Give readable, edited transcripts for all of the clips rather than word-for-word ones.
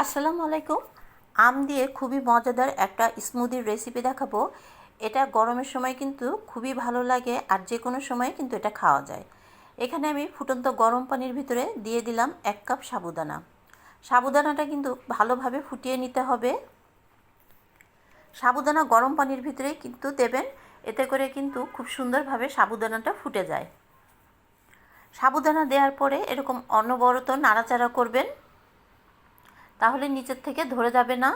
আসসালামু আলাইকুম। আম দিয়ে খুবই মজাদার একটা স্মুদির রেসিপি দেখাবো। এটা গরমের সময় কিন্তু খুবই ভালো লাগে, আর যে কোনো সময় কিন্তু এটা খাওয়া যায়। এখানে আমি ফুটন্ত গরম পানির ভিতরে দিয়ে দিলাম 1 কাপ সাবুদানা। সাবুদানাটা কিন্তু ভালোভাবে ফুটিয়ে নিতে হবে। সাবুদানা গরম পানির ভিতরে কিন্তু দেবেন, এতে করে কিন্তু খুব সুন্দরভাবে সাবুদানাটা ফুটে যায়। সাবুদানা দেওয়ার পরে এরকম অনবরত নাড়াচাড়া করবেন, তাহলে নিচের থেকে ধরে যাবে না।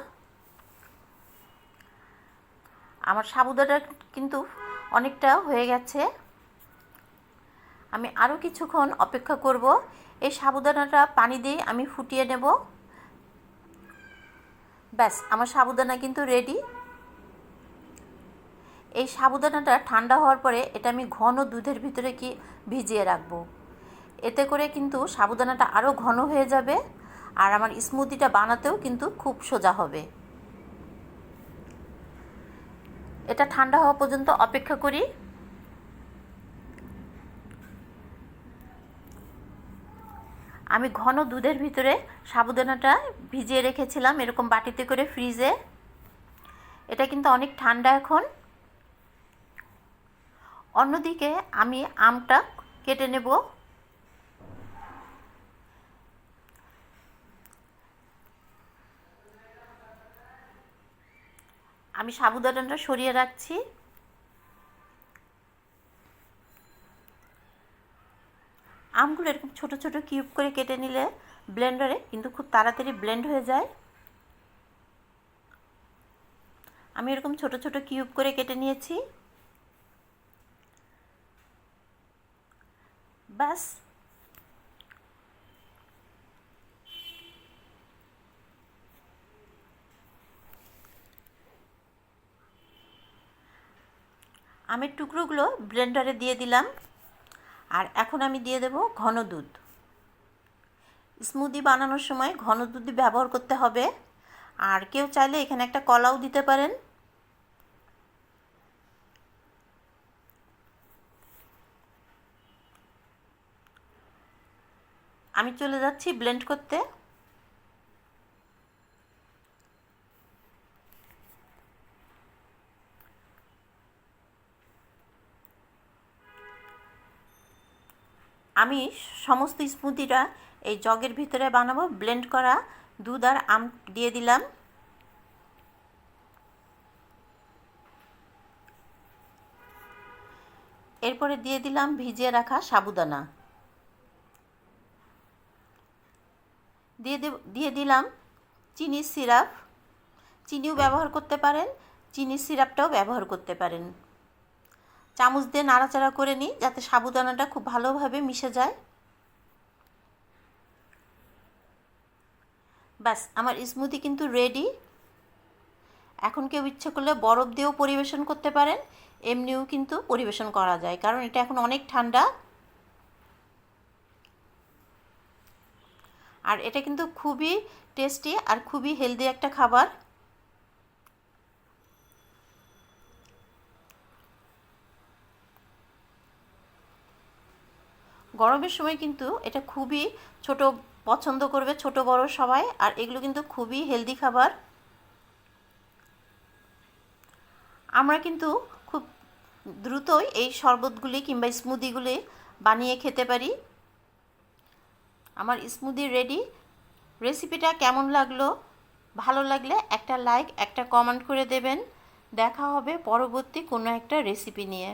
আমার সাবুদানা কিন্তু অনেকটা হয়ে গেছে, আমি আরও কিছুক্ষণ অপেক্ষা করব। এই সাবুদানাটা পানি দিয়ে আমি ফুটিয়ে নেব। ব্যাস, আমার সাবুদানা কিন্তু রেডি। এই সাবুদানাটা ঠান্ডা হওয়ার পরে এটা আমি ঘন দুধের ভিতরে ভিজিয়ে রাখবো। এতে করে কিন্তু সাবুদানাটা আরও ঘন হয়ে যাবে, আর আমার স্মুদিটা বানাতেও কিন্তু খুব সোজা হবে। এটা ঠান্ডা হওয়া পর্যন্ত অপেক্ষা করি। আমি ঘন দুধের ভিতরে সাবুদানাটা ভিজিয়ে রেখেছিলাম এরকম বাটিতে করে ফ্রিজে। এটা কিন্তু অনেক ঠান্ডা এখন। অন্যদিকে আমি আমটা কেটে নেব। আমি সাবুদানাটা সরিয়ে রাখছি। আমগুলো এরকম ছোট ছোট কিউব করে কেটে নিলে ব্লেন্ডারে কিন্তু খুব তাড়াতাড়ি ব্লেন্ড হয়ে যায়। আমি এরকম ছোট ছোট কিউব করে কেটে নিয়েছি। ব্যাস, আমের টুকরোগুলো ব্লেন্ডারে দিয়ে দিলাম। আর এখন আমি দিয়ে দেব ঘন দুধ। স্মুদি বানানোর সময় ঘন দুধ ব্যবহার করতে হবে। আর কেউ চাইলে এখানে একটা কলাও দিতে পারেন। আমি চলে যাচ্ছি ব্লেন্ড করতে। আমি সমস্ত স্মুদিটা এই জগের ভিতরে বানাবো। ব্লেন্ড করা দুধ আর আম দিয়ে দিলাম। এরপরে দিয়ে দিলাম ভিজিয়ে রাখা সাবুদানা। দিয়ে দিলাম চিনির সিরাপ। চিনিও ব্যবহার করতে পারেন, চিনির সিরাপটাও ব্যবহার করতে পারেন। চামচ দিয়ে নাড়াচাড়া করে নিই যাতে সাবুদানাটা খুব ভালোভাবে মিশে যায়। ব্যাস, আমার স্মুদি কিন্তু রেডি। এখন কেউ ইচ্ছে করলে বরফ দিয়েও পরিবেশন করতে পারেন, এমনিও কিন্তু পরিবেশন করা যায়, কারণ এটা এখন অনেক ঠান্ডা। আর এটা কিন্তু খুবই টেস্টি আর খুবই হেলদি একটা খাবার। গরমের সময় কিন্তু এটা খুবই পছন্দ করবে ছোট বড় সবাই। আর এগুলো কিন্তু খুবই হেলদি খাবার। আমরা কিন্তু খুব দ্রুতই এই শরবতগুলি কিংবা স্মুদিগুলি বানিয়ে খেতে পারি। আমার স্মুদি রেডি। রেসিপিটা কেমন লাগলো? ভালো লাগলে একটা লাইক, একটা কমেন্ট করে দেবেন। দেখা হবে পরবর্তী কোনো একটা রেসিপি নিয়ে।